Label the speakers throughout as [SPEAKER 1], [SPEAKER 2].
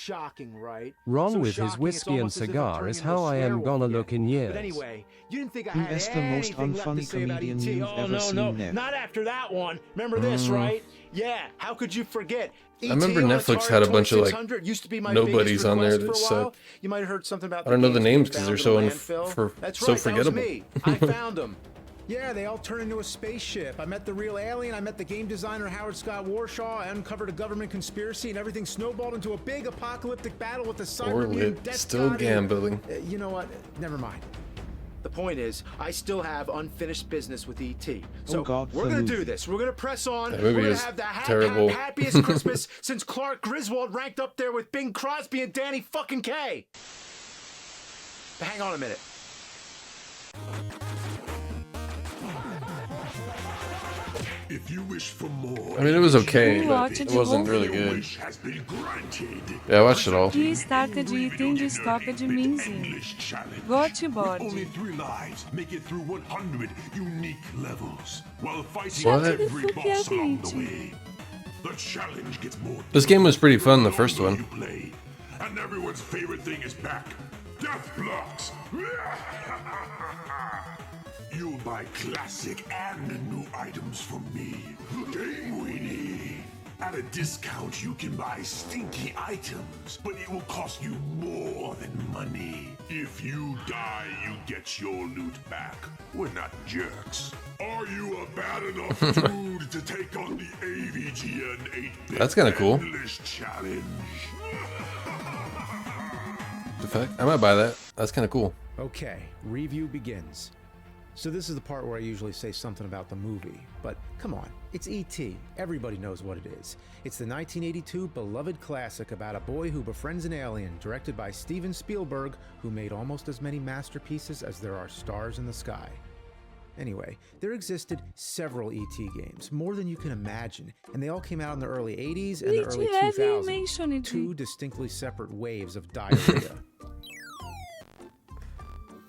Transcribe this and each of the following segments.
[SPEAKER 1] shocking, right?
[SPEAKER 2] Ron
[SPEAKER 1] So
[SPEAKER 2] with his
[SPEAKER 1] shocking,
[SPEAKER 2] whiskey and
[SPEAKER 1] it's almost as if I'm
[SPEAKER 2] cigar
[SPEAKER 1] turning
[SPEAKER 2] is
[SPEAKER 1] into
[SPEAKER 2] how
[SPEAKER 1] a
[SPEAKER 2] I am
[SPEAKER 1] swear
[SPEAKER 2] gonna
[SPEAKER 1] word
[SPEAKER 2] look
[SPEAKER 1] again.
[SPEAKER 2] in years.
[SPEAKER 1] But anyway, you didn't think I
[SPEAKER 3] Who
[SPEAKER 1] had
[SPEAKER 3] is the most
[SPEAKER 1] anything left to
[SPEAKER 3] unfunny
[SPEAKER 1] say about
[SPEAKER 3] comedian
[SPEAKER 1] E.T.
[SPEAKER 3] you've
[SPEAKER 1] Oh,
[SPEAKER 3] ever
[SPEAKER 1] no,
[SPEAKER 3] seen, Neth?
[SPEAKER 1] not after that one. Remember this, right? Yeah, how could you forget?
[SPEAKER 4] I remember
[SPEAKER 1] on
[SPEAKER 4] Netflix
[SPEAKER 1] Atari
[SPEAKER 4] had a bunch of, like,
[SPEAKER 1] 2600 used to be my
[SPEAKER 4] nobodies
[SPEAKER 1] biggest
[SPEAKER 4] on there
[SPEAKER 1] request
[SPEAKER 4] that
[SPEAKER 1] for a while.
[SPEAKER 4] suck.
[SPEAKER 1] You might have heard something about
[SPEAKER 4] I don't know the
[SPEAKER 1] games
[SPEAKER 4] names
[SPEAKER 1] being
[SPEAKER 4] because they're
[SPEAKER 1] found
[SPEAKER 4] so
[SPEAKER 1] in a landfill. That's
[SPEAKER 4] so
[SPEAKER 1] right, that was
[SPEAKER 4] forgettable.
[SPEAKER 1] me. I found them. Yeah, they all turned into a spaceship. I met the real alien, I met the game designer Howard Scott Warshaw, I uncovered a government conspiracy, and everything snowballed into a big apocalyptic battle with the
[SPEAKER 4] Or
[SPEAKER 1] cyber
[SPEAKER 4] lit.
[SPEAKER 1] death
[SPEAKER 4] Still
[SPEAKER 1] god.
[SPEAKER 4] gambling.
[SPEAKER 1] You know what? Never mind. The point is, I still have unfinished business with E.T. So
[SPEAKER 3] God,
[SPEAKER 1] we're gonna
[SPEAKER 3] the
[SPEAKER 1] do this. We're gonna press on.
[SPEAKER 4] That
[SPEAKER 1] We're
[SPEAKER 4] movie
[SPEAKER 1] gonna
[SPEAKER 4] is
[SPEAKER 1] have the
[SPEAKER 4] terrible.
[SPEAKER 1] happiest Christmas since Clark Griswold ranked up there with Bing Crosby and Danny fucking Kaye. But hang on a minute.
[SPEAKER 5] If you wish for more,
[SPEAKER 4] I mean, it was okay,
[SPEAKER 6] You
[SPEAKER 4] but
[SPEAKER 6] watched
[SPEAKER 4] it
[SPEAKER 6] it
[SPEAKER 4] wasn't
[SPEAKER 6] all?
[SPEAKER 4] really
[SPEAKER 5] your
[SPEAKER 4] good.
[SPEAKER 5] wish has been granted.
[SPEAKER 4] Yeah, I watched it all.
[SPEAKER 6] E started eating e stop de minzi.
[SPEAKER 5] Endless challenge.
[SPEAKER 6] Got
[SPEAKER 5] With
[SPEAKER 6] board.
[SPEAKER 5] only 3 lives, make it through 100 unique levels while fighting
[SPEAKER 4] What?
[SPEAKER 5] every boss along the way. The challenge gets more.
[SPEAKER 4] This game was pretty fun, the first
[SPEAKER 5] longer
[SPEAKER 4] one.
[SPEAKER 5] you play, and everyone's favorite thing is back. Death blocks. You'll buy classic and new items from me. Game Weenie. At a discount, you can buy stinky items, but it will cost you more than money. If you die, you get your loot back. We're not jerks. Are you a bad enough dude to take on the AVGN 8-bit
[SPEAKER 4] That's kinda cool.
[SPEAKER 5] Endless Challenge?
[SPEAKER 4] The fuck? I might buy that. That's kind of cool.
[SPEAKER 1] Okay, review begins. So this is the part where I usually say something about the movie, but come on, it's E.T. Everybody knows what it is. It's the 1982 beloved classic about a boy who befriends an alien, directed by Steven Spielberg, who made almost as many masterpieces as there are stars in the sky. Anyway, there existed several E.T. games, more than you can imagine, and they all came out in the early 80s and the early 2000s. Two distinctly separate waves of diarrhea.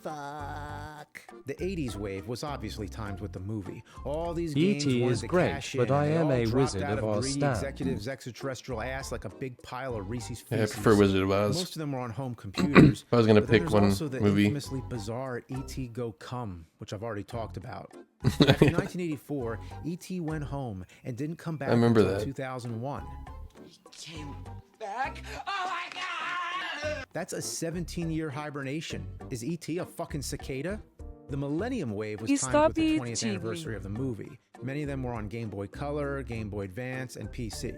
[SPEAKER 1] Fuck. The 80s wave was obviously timed with the movie. All these games
[SPEAKER 2] E.T.
[SPEAKER 1] wanted
[SPEAKER 2] is
[SPEAKER 1] to
[SPEAKER 2] great,
[SPEAKER 1] cash
[SPEAKER 2] but
[SPEAKER 1] in,
[SPEAKER 2] I
[SPEAKER 1] and they
[SPEAKER 2] am
[SPEAKER 1] all
[SPEAKER 2] a
[SPEAKER 1] dropped
[SPEAKER 2] Wizard
[SPEAKER 1] out
[SPEAKER 2] of
[SPEAKER 1] of
[SPEAKER 2] Oz
[SPEAKER 1] greedy
[SPEAKER 2] stan.
[SPEAKER 1] executives' extraterrestrial ass like a big pile of Reese's
[SPEAKER 4] Yeah, I
[SPEAKER 1] Pieces.
[SPEAKER 4] prefer Wizard of Oz.
[SPEAKER 1] Most of them were on home computers.
[SPEAKER 4] If I was gonna
[SPEAKER 1] but then
[SPEAKER 4] pick
[SPEAKER 1] there's
[SPEAKER 4] one
[SPEAKER 1] also the
[SPEAKER 4] movie.
[SPEAKER 1] infamously bizarre E.T. Go Come, which I've already talked about. After 1984, E.T. went home and didn't come back
[SPEAKER 4] remember
[SPEAKER 1] until
[SPEAKER 4] that.
[SPEAKER 1] 2001.
[SPEAKER 7] Came back? Oh my god!
[SPEAKER 1] That's a 17-year hibernation. Is E.T. a fucking cicada? The Millennium Wave was
[SPEAKER 6] He
[SPEAKER 1] timed with
[SPEAKER 6] stopped
[SPEAKER 1] the 20th
[SPEAKER 6] eating.
[SPEAKER 1] anniversary of the movie. Many of them were on Game Boy Color, Game Boy Advance, and PC.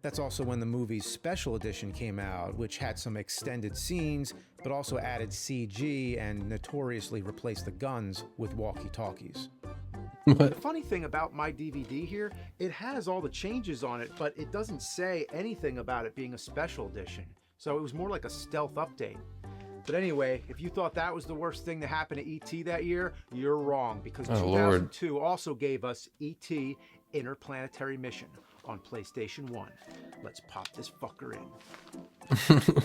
[SPEAKER 1] That's also when the movie's special edition came out, which had some extended scenes, but also added CG and notoriously replaced the guns with walkie-talkies. The funny thing about my DVD here, it has all the changes on it, but it doesn't say anything about it being a special edition. So it was more like a stealth update. But anyway, if you thought that was the worst thing to happen to E.T. that year, you're wrong, because
[SPEAKER 4] Oh, Lord.
[SPEAKER 1] 2002 also gave us E.T. Interplanetary Mission on PlayStation 1. Let's pop this fucker in.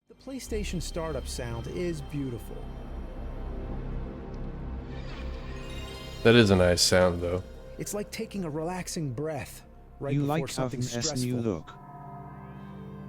[SPEAKER 1] The PlayStation startup sound is beautiful.
[SPEAKER 4] That is a nice sound, though.
[SPEAKER 1] It's like taking a relaxing breath right
[SPEAKER 3] You
[SPEAKER 1] before
[SPEAKER 3] like
[SPEAKER 1] something
[SPEAKER 3] having a
[SPEAKER 1] stressful.
[SPEAKER 3] new look.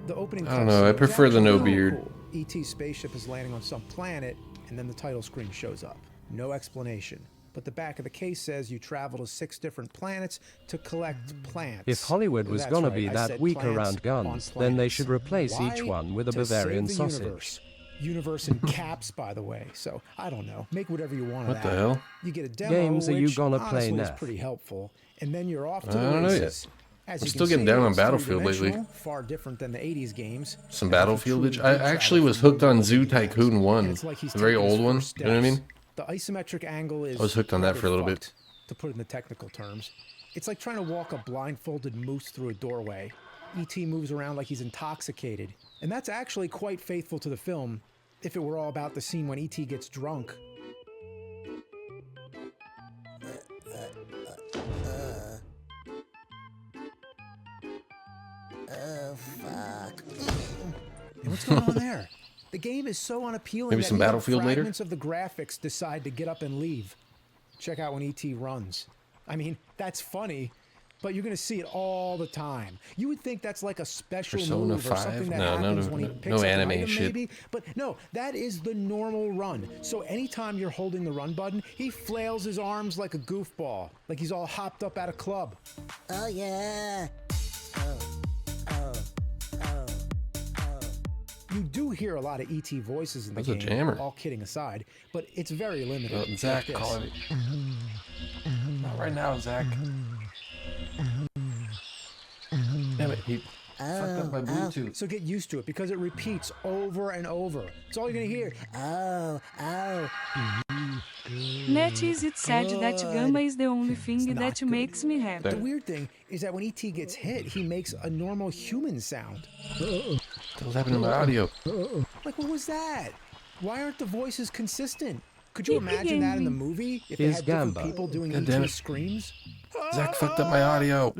[SPEAKER 1] The opening
[SPEAKER 4] I don't know, I
[SPEAKER 1] cutscene is
[SPEAKER 4] prefer the
[SPEAKER 1] actually
[SPEAKER 4] no
[SPEAKER 1] really
[SPEAKER 4] beard.
[SPEAKER 1] cool. E.T.'s spaceship is landing on some planet, and then the title screen shows up. No explanation. But the back of the case says you travel to 6 different planets to collect plants.
[SPEAKER 2] If Hollywood was
[SPEAKER 1] That's
[SPEAKER 2] gonna
[SPEAKER 1] right,
[SPEAKER 2] be
[SPEAKER 1] I
[SPEAKER 2] that
[SPEAKER 1] said
[SPEAKER 2] weak
[SPEAKER 1] plants
[SPEAKER 2] around
[SPEAKER 1] on
[SPEAKER 2] guns, then they
[SPEAKER 1] planets.
[SPEAKER 2] should replace
[SPEAKER 1] Why?
[SPEAKER 2] each one with a
[SPEAKER 1] To
[SPEAKER 2] Bavarian
[SPEAKER 1] save the
[SPEAKER 2] sausage.
[SPEAKER 1] universe. Universe in caps, by the way. So I don't know. Make whatever you want of
[SPEAKER 4] What
[SPEAKER 1] that.
[SPEAKER 4] the hell?
[SPEAKER 1] You get a demo,
[SPEAKER 2] Games are you
[SPEAKER 1] which
[SPEAKER 2] gonna play,
[SPEAKER 1] honestly is
[SPEAKER 2] Neth?
[SPEAKER 1] pretty helpful, and then you're off to
[SPEAKER 4] I
[SPEAKER 1] the
[SPEAKER 4] don't know yet.
[SPEAKER 1] races. As
[SPEAKER 4] I'm
[SPEAKER 1] you
[SPEAKER 4] still
[SPEAKER 1] can
[SPEAKER 4] getting
[SPEAKER 1] see,
[SPEAKER 4] down on
[SPEAKER 1] it's
[SPEAKER 4] Battlefield lately.
[SPEAKER 1] three-dimensional, far different than the 80s games.
[SPEAKER 4] Some
[SPEAKER 1] And if you
[SPEAKER 4] Battlefield.
[SPEAKER 1] truly
[SPEAKER 4] I
[SPEAKER 1] do
[SPEAKER 4] actually
[SPEAKER 1] travel
[SPEAKER 4] was
[SPEAKER 1] from
[SPEAKER 4] hooked on
[SPEAKER 1] world
[SPEAKER 4] Zoo
[SPEAKER 1] to world,
[SPEAKER 4] Tycoon 1.
[SPEAKER 1] and it's like he's
[SPEAKER 4] The very
[SPEAKER 1] taking his
[SPEAKER 4] old one.
[SPEAKER 1] first
[SPEAKER 4] You know what I
[SPEAKER 1] steps.
[SPEAKER 4] mean?
[SPEAKER 1] The isometric angle is
[SPEAKER 4] I was hooked on that
[SPEAKER 1] rather
[SPEAKER 4] for a little bit.
[SPEAKER 1] fucked, to put it in the technical terms. It's like trying to walk a blindfolded moose through a doorway. E.T. moves around like he's intoxicated. And that's actually quite faithful to the film, if it were all about the scene when E.T. gets drunk. Oh, fuck. And what's going on there? The game is so unappealing
[SPEAKER 4] Maybe
[SPEAKER 1] that
[SPEAKER 4] some
[SPEAKER 1] even
[SPEAKER 4] Battlefield later?
[SPEAKER 1] fragments of the graphics decide to get up and leave. Check out when E.T. runs. I mean, that's funny, but you're going to see it all the time. You would think that's like a special
[SPEAKER 4] Persona
[SPEAKER 1] move or
[SPEAKER 4] 5?
[SPEAKER 1] something that
[SPEAKER 4] No,
[SPEAKER 1] happens when he picks
[SPEAKER 4] no
[SPEAKER 1] up an
[SPEAKER 4] anime
[SPEAKER 1] item,
[SPEAKER 4] shit.
[SPEAKER 1] maybe. But no, that is the normal run. So anytime you're holding the run button, he flails his arms like a goofball, like he's all hopped up at a club.
[SPEAKER 2] Oh yeah.
[SPEAKER 1] You do hear a lot of ET voices in the
[SPEAKER 4] That's a
[SPEAKER 1] game,
[SPEAKER 4] jammer.
[SPEAKER 1] all kidding aside, but it's very limited.
[SPEAKER 4] Oh, Zach,
[SPEAKER 1] like
[SPEAKER 4] call
[SPEAKER 1] this.
[SPEAKER 4] it. Not right now, Zach. Damn it, he fucked up my Bluetooth.
[SPEAKER 1] So get used to it because it repeats over and over. It's all you're gonna hear.
[SPEAKER 6] Neth, is it sad that Gamma is the only thing
[SPEAKER 1] not
[SPEAKER 6] that
[SPEAKER 1] good.
[SPEAKER 6] makes me happy?
[SPEAKER 1] The weird thing is that when ET gets hit, he makes a normal human sound.
[SPEAKER 4] What's happening to my audio?
[SPEAKER 1] Like, what was that? Why aren't the voices consistent? Could you
[SPEAKER 6] Keep
[SPEAKER 1] imagine that in the
[SPEAKER 6] gaming.
[SPEAKER 1] movie if they had different people doing
[SPEAKER 4] God damn
[SPEAKER 1] ET
[SPEAKER 4] it.
[SPEAKER 1] screams?
[SPEAKER 4] Zach fucked up my audio.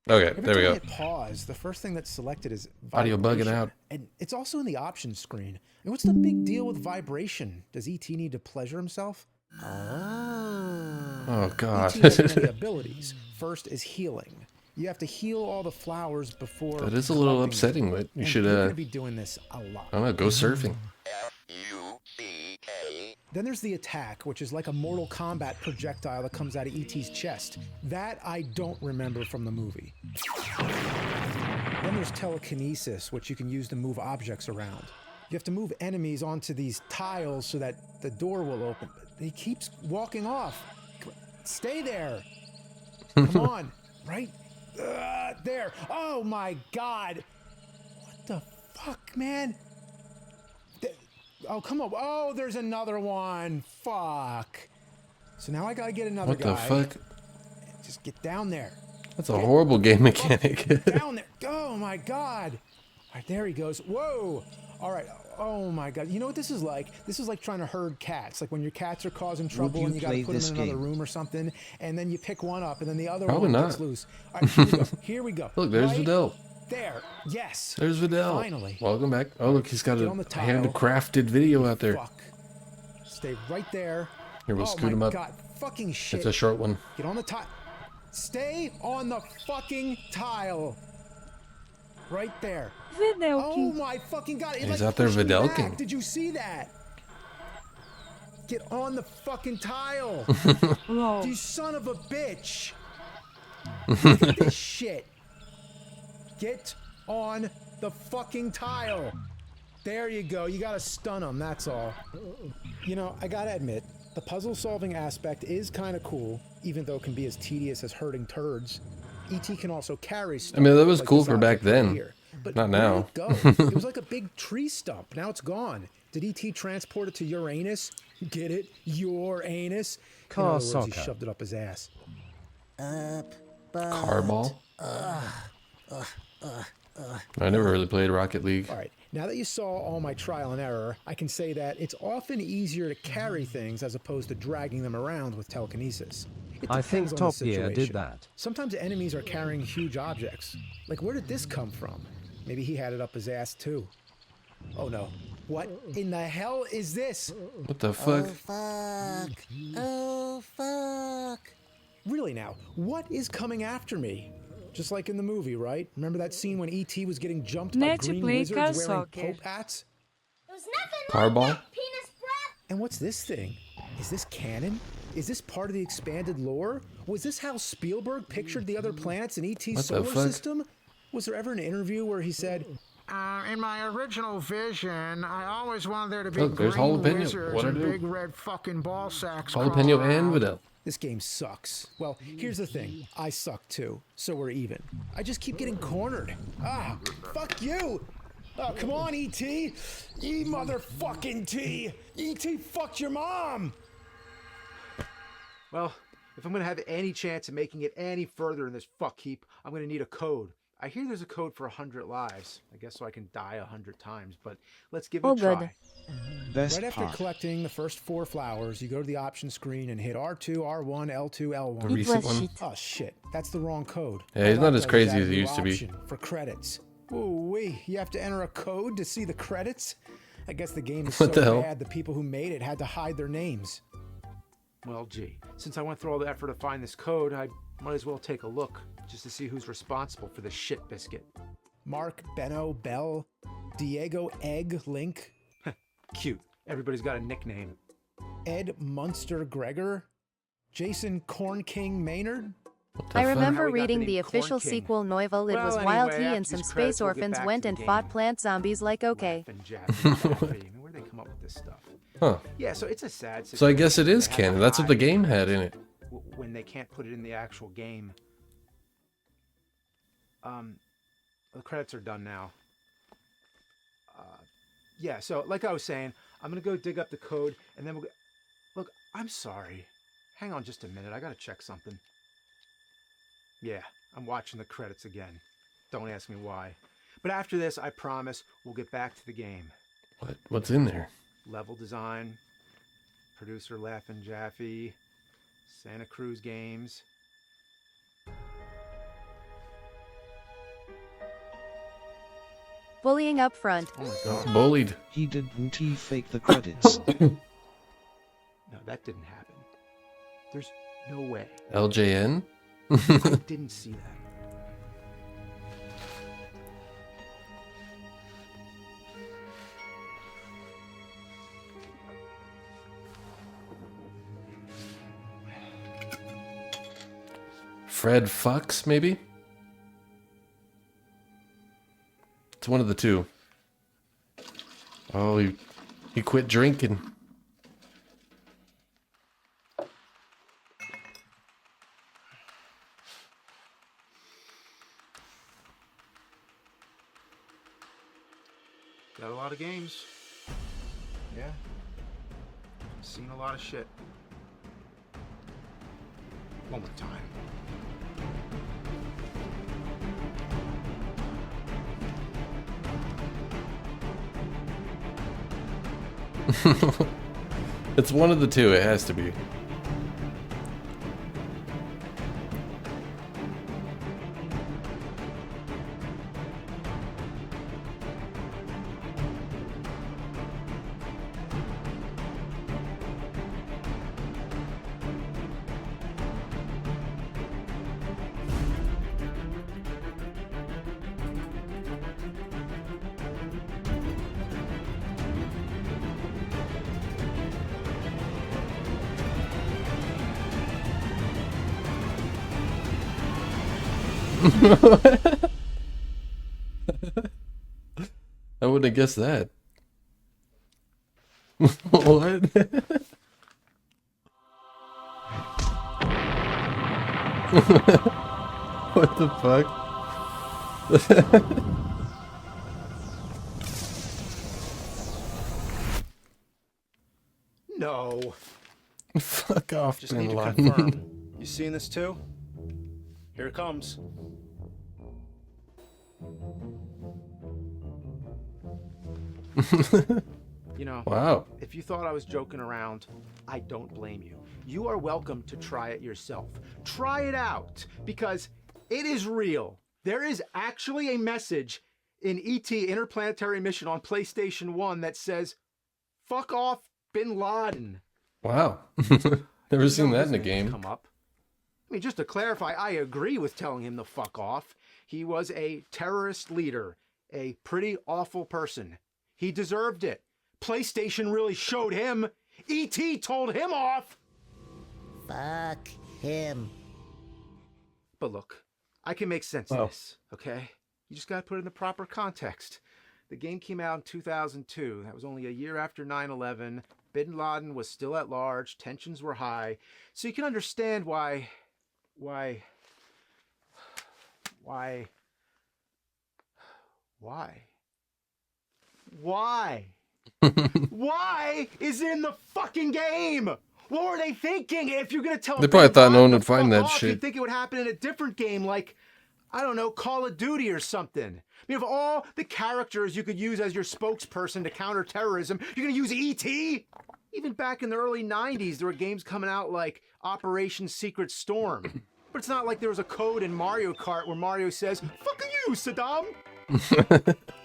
[SPEAKER 4] Okay,
[SPEAKER 1] Every
[SPEAKER 4] there we
[SPEAKER 1] time I
[SPEAKER 4] go.
[SPEAKER 1] hit pause, the first thing that's selected is
[SPEAKER 4] Audio bugging
[SPEAKER 1] vibration.
[SPEAKER 4] out.
[SPEAKER 1] And it's also in the options screen. And what's the big deal with vibration? Does ET need to pleasure himself?
[SPEAKER 4] Oh god.
[SPEAKER 1] ET has many abilities. First is healing. You have to heal all the flowers before.
[SPEAKER 4] That is a little
[SPEAKER 1] collecting them.
[SPEAKER 4] upsetting, but you
[SPEAKER 1] And
[SPEAKER 4] should
[SPEAKER 1] you're gonna be doing this a lot.
[SPEAKER 4] I don't know, go surfing.
[SPEAKER 1] Then there's the attack, which is like a Mortal Kombat projectile that comes out of ET's chest. That I don't remember from the movie. Then there's telekinesis, which you can use to move objects around. You have to move enemies onto these tiles so that the door will open. But he keeps walking off. Stay there. Come on. Right? There. Oh my god. What the fuck, man? Oh, come on. Oh, there's another one. Fuck. So now I gotta get another
[SPEAKER 4] What
[SPEAKER 1] guy.
[SPEAKER 4] the fuck?
[SPEAKER 1] Just get down there.
[SPEAKER 4] That's a horrible game mechanic.
[SPEAKER 1] Down there. Oh my god. All right, there he goes. Whoa. All right. Oh my god. You know what this is like? This is like trying to herd cats. Like when your cats are causing trouble
[SPEAKER 3] you
[SPEAKER 1] and you gotta
[SPEAKER 3] play
[SPEAKER 1] put them
[SPEAKER 3] this
[SPEAKER 1] in another
[SPEAKER 3] game?
[SPEAKER 1] room or something, and then you pick one up and then the other
[SPEAKER 4] Probably
[SPEAKER 1] one gets
[SPEAKER 4] not.
[SPEAKER 1] loose. All right, here we go. Here we go.
[SPEAKER 4] Look, there's
[SPEAKER 1] Right
[SPEAKER 4] Videl.
[SPEAKER 1] There. Yes.
[SPEAKER 4] There's Videl.
[SPEAKER 1] Finally.
[SPEAKER 4] Welcome back. Oh, look, he's got
[SPEAKER 1] Get
[SPEAKER 4] a
[SPEAKER 1] on the tile.
[SPEAKER 4] handcrafted video out there.
[SPEAKER 1] Fuck. Stay right there.
[SPEAKER 4] Here, we'll
[SPEAKER 1] oh
[SPEAKER 4] scoot him
[SPEAKER 1] my
[SPEAKER 4] up.
[SPEAKER 1] god. Fucking shit.
[SPEAKER 4] It's a short one.
[SPEAKER 1] Get on the tile. Stay on the fucking tile. Right there. Oh
[SPEAKER 6] Videlkin.
[SPEAKER 1] my fucking god. It
[SPEAKER 4] He's
[SPEAKER 1] like
[SPEAKER 4] out there
[SPEAKER 1] pushed me
[SPEAKER 4] Videlking.
[SPEAKER 1] back. Did you see that? Get on the fucking tile.
[SPEAKER 6] Lol.
[SPEAKER 1] You son of a bitch. Look at this shit. Get on the fucking tile. There you go. You gotta stun him, that's all. You know, I gotta admit, the puzzle solving aspect is kind of cool, even though it can be as tedious as herding turds. E.T. can also carry stuff.
[SPEAKER 4] I mean, that was
[SPEAKER 1] like
[SPEAKER 4] cool
[SPEAKER 1] this
[SPEAKER 4] for back
[SPEAKER 1] object right
[SPEAKER 4] then.
[SPEAKER 1] here. But
[SPEAKER 4] Not
[SPEAKER 1] where
[SPEAKER 4] now.
[SPEAKER 1] did it go? It was like a big tree stump. Now it's gone. Did E.T. transport it to Uranus? Get it? Your anus? In other words, he shoved it up his ass.
[SPEAKER 4] Car ball. I never really played Rocket League.
[SPEAKER 1] All right, now that you saw all my trial and error, I can say that it's often easier to carry things as opposed to dragging them around with telekinesis. It
[SPEAKER 3] I think
[SPEAKER 1] depends on the
[SPEAKER 3] Top Gear did
[SPEAKER 1] situation.
[SPEAKER 3] that.
[SPEAKER 1] Sometimes enemies are carrying huge objects. Like, where did this come from? Maybe he had it up his ass too. Oh no. What in the hell is this?
[SPEAKER 4] What the fuck?
[SPEAKER 2] Fuck. Oh, fuck.
[SPEAKER 1] Really now, what is coming after me? Just like in the movie, right? Remember that scene when E.T. was getting jumped by
[SPEAKER 6] Let's
[SPEAKER 1] green
[SPEAKER 6] play
[SPEAKER 1] wizards
[SPEAKER 6] car
[SPEAKER 1] wearing
[SPEAKER 6] soccer.
[SPEAKER 1] Pope hats?
[SPEAKER 8] There's nothing
[SPEAKER 4] Car
[SPEAKER 8] like
[SPEAKER 4] ball?
[SPEAKER 8] that penis breath.
[SPEAKER 1] And what's this thing? Is this canon? Is this part of the expanded lore? Was this how Spielberg pictured the other planets in E.T.'s
[SPEAKER 4] What the
[SPEAKER 1] solar
[SPEAKER 4] fuck?
[SPEAKER 1] system? Was there ever an interview where he said, in my original vision, I always wanted there to be
[SPEAKER 4] Look, there's
[SPEAKER 1] green
[SPEAKER 4] Jalapeno.
[SPEAKER 1] wizards
[SPEAKER 4] What'd I
[SPEAKER 1] and
[SPEAKER 4] do?
[SPEAKER 1] big red fucking ball sacks
[SPEAKER 4] Jalapeno
[SPEAKER 1] crawling
[SPEAKER 4] and
[SPEAKER 1] around."
[SPEAKER 4] Videl.
[SPEAKER 1] This game sucks. Well, here's the thing. I suck too, so we're even. I just keep getting cornered. Ah, fuck you! Oh, come on, E.T. E motherfucking T! E.T. fucked your mom! Well, if I'm gonna have any chance of making it any further in this fuck heap, I'm gonna need a code. I hear there's a code for 100 lives. I guess so I can die 100 times, but let's give it
[SPEAKER 6] Oh,
[SPEAKER 1] a try.
[SPEAKER 6] good.
[SPEAKER 3] Best
[SPEAKER 1] Right after
[SPEAKER 3] part.
[SPEAKER 1] collecting the first 4 flowers, you go to the option screen and hit R2, R1, L2, L1.
[SPEAKER 4] The recent
[SPEAKER 6] was
[SPEAKER 4] one.
[SPEAKER 6] shit.
[SPEAKER 1] Oh shit, that's the wrong code.
[SPEAKER 4] Yeah, he's
[SPEAKER 1] All
[SPEAKER 4] not
[SPEAKER 1] that
[SPEAKER 4] as
[SPEAKER 1] does is
[SPEAKER 4] crazy
[SPEAKER 1] add a
[SPEAKER 4] as he
[SPEAKER 1] new
[SPEAKER 4] used to be.
[SPEAKER 1] option for credits. Ooh-wee, you have to enter a code to see the credits? I guess the game is
[SPEAKER 4] What
[SPEAKER 1] so
[SPEAKER 4] the hell?
[SPEAKER 1] bad the people who made it had to hide their names. Well, gee, since I went through all the effort to find this code, I might as well take a look, just to see who's responsible for this shit biscuit. Mark, Benno, Bell, Diego, Egg, Link. Cute. Everybody's got a nickname. Ed Munster Gregor? Jason Corn King Maynard?
[SPEAKER 4] What the
[SPEAKER 3] I
[SPEAKER 4] fuck?
[SPEAKER 3] remember
[SPEAKER 1] How we got
[SPEAKER 3] reading
[SPEAKER 1] the
[SPEAKER 3] the
[SPEAKER 1] name
[SPEAKER 3] official
[SPEAKER 1] Corn King.
[SPEAKER 3] sequel novel. It
[SPEAKER 1] Well,
[SPEAKER 3] was
[SPEAKER 1] anyway,
[SPEAKER 3] wild. He
[SPEAKER 1] after
[SPEAKER 3] and some
[SPEAKER 1] these
[SPEAKER 3] space
[SPEAKER 1] credits, we'll get
[SPEAKER 3] orphans
[SPEAKER 1] back
[SPEAKER 3] went
[SPEAKER 1] to
[SPEAKER 3] and
[SPEAKER 1] the
[SPEAKER 3] fought
[SPEAKER 1] game.
[SPEAKER 3] plant zombies like okay.
[SPEAKER 1] Laugh and Jaffe, Jaffe. I mean, where'd they come up with this stuff?
[SPEAKER 4] Huh.
[SPEAKER 1] Yeah, so it's a sad situation.
[SPEAKER 4] So I guess it is
[SPEAKER 1] They have to
[SPEAKER 4] canon. That's what the
[SPEAKER 1] hide
[SPEAKER 4] game had in it.
[SPEAKER 1] when they can't put it in the actual game. The credits are done now. Yeah, so like I was saying, I'm gonna go dig up the code and then we'll go. Look, I'm sorry. Hang on just a minute. I gotta check something. Yeah, I'm watching the credits again. Don't ask me why. But after this, I promise we'll get back to the game.
[SPEAKER 4] What's in there?
[SPEAKER 1] Level design, producer Laugh-In Jaffe, Santa Cruz Games.
[SPEAKER 3] Bullying up front.
[SPEAKER 1] Oh my god.
[SPEAKER 4] Bullied.
[SPEAKER 9] Didn't he fake the credits?
[SPEAKER 1] No, that didn't happen. There's no way.
[SPEAKER 4] LJN?
[SPEAKER 1] I didn't see that.
[SPEAKER 4] Fred Fucks, maybe? It's one of the two. Oh, he quit drinking.
[SPEAKER 1] Got a lot of games. Yeah. Seen a lot of shit. One more time.
[SPEAKER 4] It's one of the two. It has to be. I wouldn't have guessed that. What? What the fuck?
[SPEAKER 1] No.
[SPEAKER 4] Fuck off,
[SPEAKER 1] Just
[SPEAKER 4] Bin
[SPEAKER 1] need to
[SPEAKER 4] Laden.
[SPEAKER 1] confirm. You seeing this too? Here it comes. You know,
[SPEAKER 4] Wow.
[SPEAKER 1] if you thought I was joking around, I don't blame you. You are welcome to try it yourself. Try it out, because it is real. There is actually a message in E.T. Interplanetary Mission on PlayStation 1 that says, "Fuck off, Bin Laden."
[SPEAKER 4] Wow. Never seen that in a
[SPEAKER 1] His name's
[SPEAKER 4] game.
[SPEAKER 1] Come up. I mean, just to clarify, I agree with telling him to fuck off. He was a terrorist leader, a pretty awful person. He deserved it. PlayStation really showed him. E.T. told him off.
[SPEAKER 2] Fuck him.
[SPEAKER 1] But look, I can make sense of this, okay? You just gotta put it in the proper context. The game came out in 2002. That was only a year after 9/11. Bin Laden was still at large. Tensions were high. So you can understand why... Why is it in the fucking game? What were they thinking? If you're gonna tell
[SPEAKER 4] They probably thought no one
[SPEAKER 1] to
[SPEAKER 4] would find
[SPEAKER 1] fuck
[SPEAKER 4] that
[SPEAKER 1] off,
[SPEAKER 4] shit.
[SPEAKER 1] You'd think it would happen in a different game, like, I don't know, Call of Duty or something. I mean, of all the characters you could use as your spokesperson to counter terrorism, you're gonna use E.T.? Even back in the early 90s, there were games coming out like Operation Secret Storm. But it's not like there was a code in Mario Kart where Mario says, "Fuck you, Saddam."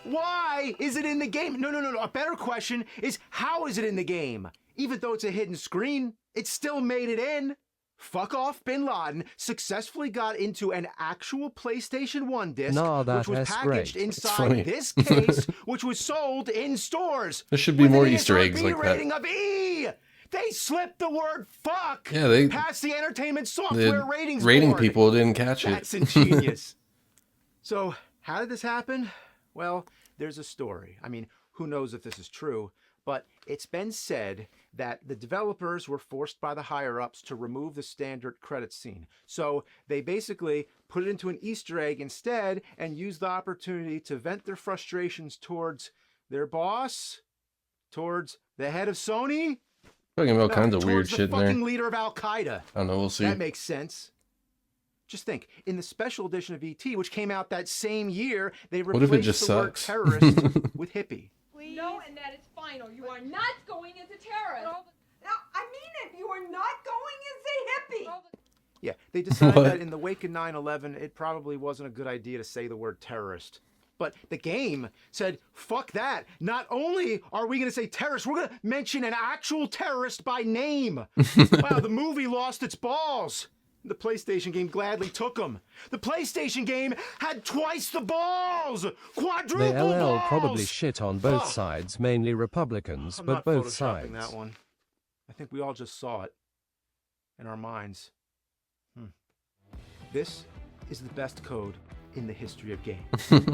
[SPEAKER 1] Why is it in the game? No. A better question is, how is it in the game? Even though it's a hidden screen, it still made it in. Fuck off Bin Laden successfully got into an actual PlayStation 1 disc, which was packaged inside this case, which was sold in stores.
[SPEAKER 4] There should be more Easter eggs like that.
[SPEAKER 1] Rating of E! They slipped the word fuck
[SPEAKER 4] they
[SPEAKER 1] past the entertainment software ratings
[SPEAKER 4] rating
[SPEAKER 1] board.
[SPEAKER 4] People didn't catch
[SPEAKER 1] That's
[SPEAKER 4] it.
[SPEAKER 1] ingenious. So, how did this happen? Well, there's a story. I mean, who knows if this is true, but it's been said that the developers were forced by the higher-ups to remove the standard credit scene. So they basically put it into an Easter egg instead and used the opportunity to vent their frustrations towards their boss, towards the head of Sony,
[SPEAKER 4] Talking about all kinds of weird shit in
[SPEAKER 1] the
[SPEAKER 4] there.
[SPEAKER 1] fucking leader of Al-Qaeda.
[SPEAKER 4] I don't know, we'll see.
[SPEAKER 1] That makes sense. Just think, in the special edition of E.T., which came out that same year, they
[SPEAKER 4] What if it
[SPEAKER 1] replaced
[SPEAKER 4] just
[SPEAKER 1] the word
[SPEAKER 4] sucks?
[SPEAKER 1] terrorist with hippie.
[SPEAKER 10] No, and that is final. You are not going as a terrorist. No, I mean it. You are not going as a hippie.
[SPEAKER 1] Yeah, they decided that in the wake of 9/11, it probably wasn't a good idea to say the word terrorist. But the game said, fuck that. Not only are we going to say terrorist, we're going to mention an actual terrorist by name. Wow, the movie lost its balls. The PlayStation game gladly took them. The PlayStation game had twice the balls! Quadruple
[SPEAKER 11] The LL
[SPEAKER 1] balls!
[SPEAKER 11] probably shit on both sides, mainly Republicans,
[SPEAKER 1] I'm
[SPEAKER 11] but
[SPEAKER 1] not
[SPEAKER 11] both
[SPEAKER 1] photoshopping
[SPEAKER 11] sides.
[SPEAKER 1] that one. I think we all just saw it in our minds. This is the best code in the history of games.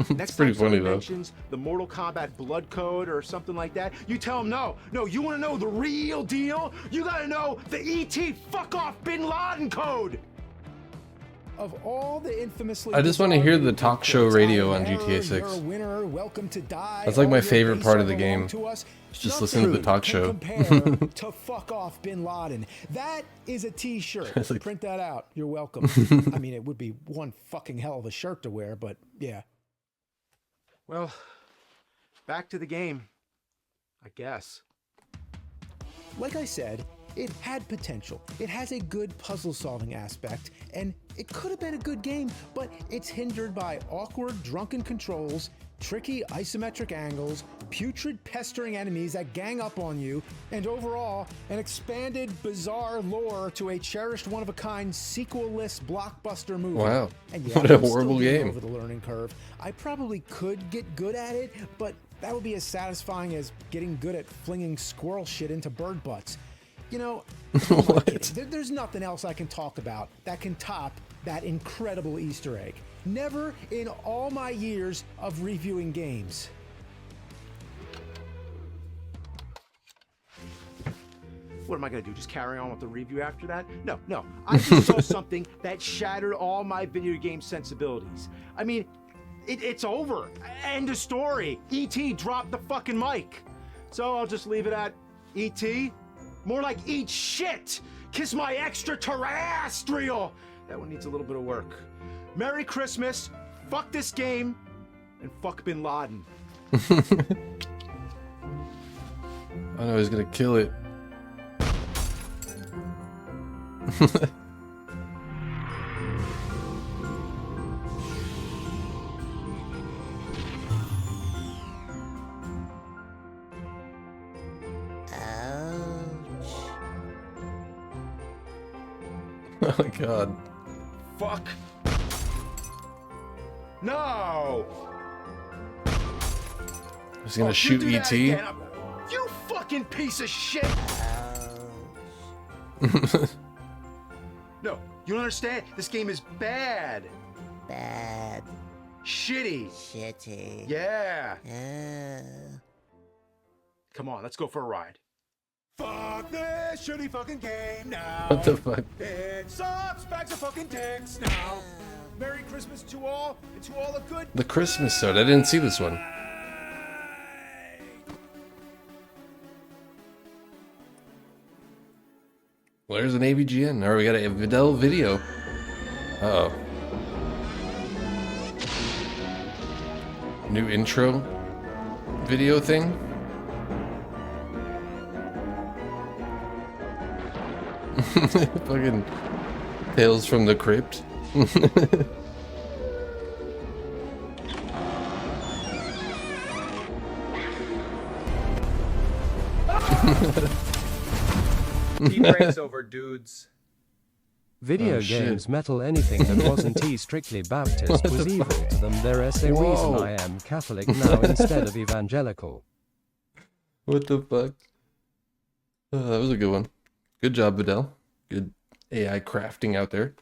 [SPEAKER 1] Next
[SPEAKER 4] pretty
[SPEAKER 1] time somebody
[SPEAKER 4] funny, though.
[SPEAKER 1] mentions the Mortal Kombat blood code or something like that, you tell them no, you want to know the real deal? You got to know the ET fuck off Bin Laden code. Of all the infamously
[SPEAKER 4] I just want to hear the talk show radio on GTA 6.
[SPEAKER 1] You're a winner, welcome to die.
[SPEAKER 4] That's like my
[SPEAKER 1] All your
[SPEAKER 4] favorite
[SPEAKER 1] days
[SPEAKER 4] part of the
[SPEAKER 1] belong
[SPEAKER 4] game.
[SPEAKER 1] to us.
[SPEAKER 4] Just listen to the talk show.
[SPEAKER 1] Compare to fuck off Bin Laden. That is a t-shirt.
[SPEAKER 4] Like,
[SPEAKER 1] print that out. You're welcome. I mean, it would be one fucking hell of a shirt to wear, but yeah. Well, back to the game, I guess. Like I said, it had potential. It has a good puzzle-solving aspect, and it could have been a good game, but it's hindered by awkward, drunken controls, tricky isometric angles, putrid, pestering enemies that gang up on you, and overall, an expanded, bizarre lore to a cherished, one-of-a-kind, sequel-less blockbuster movie.
[SPEAKER 4] Wow.
[SPEAKER 1] And yeah,
[SPEAKER 4] What a
[SPEAKER 1] I'm still
[SPEAKER 4] horrible
[SPEAKER 1] getting
[SPEAKER 4] game.
[SPEAKER 1] over the learning curve. I probably could get good at it, but that would be as satisfying as getting good at flinging squirrel shit into bird butts. You know, there's nothing else I can talk about that can top that incredible Easter egg. Never in all my years of reviewing games. What am I going to do? Just carry on with the review after that? No. I just saw something that shattered all my video game sensibilities. I mean, it's over. End of story. E.T. dropped the fucking mic. So I'll just leave it at E.T. More like eat shit. Kiss my extraterrestrial. That one needs a little bit of work. Merry Christmas. Fuck this game. And fuck Bin Laden.
[SPEAKER 4] I know he's gonna kill it. Oh my god.
[SPEAKER 1] Fuck. No.
[SPEAKER 4] He's gonna
[SPEAKER 1] You
[SPEAKER 4] shoot
[SPEAKER 1] do that
[SPEAKER 4] E.T.
[SPEAKER 1] again, you fucking piece of shit. No, you don't understand. This game is bad.
[SPEAKER 2] Bad.
[SPEAKER 1] Shitty.
[SPEAKER 2] Shitty.
[SPEAKER 1] Yeah. Come on, let's go for a ride. Fuck this shitty fucking game now.
[SPEAKER 4] What the fuck?
[SPEAKER 1] It sucks. Bags of fucking dicks now. Merry Christmas to all, and to all the good.
[SPEAKER 4] The Christmas sword. I didn't see this one. Well, there's an AVGN. Or we got a Vidal video. Uh-oh. New intro video thing. Fucking Tales from the Crypt.
[SPEAKER 12] He breaks over dudes.
[SPEAKER 11] Video
[SPEAKER 4] Oh, shit.
[SPEAKER 11] games metal anything that wasn't strictly Baptist was evil to them. There's a reason I am Catholic now instead of evangelical.
[SPEAKER 4] What the fuck? That was a good one. Good job, Vidal. Good AI crafting out there.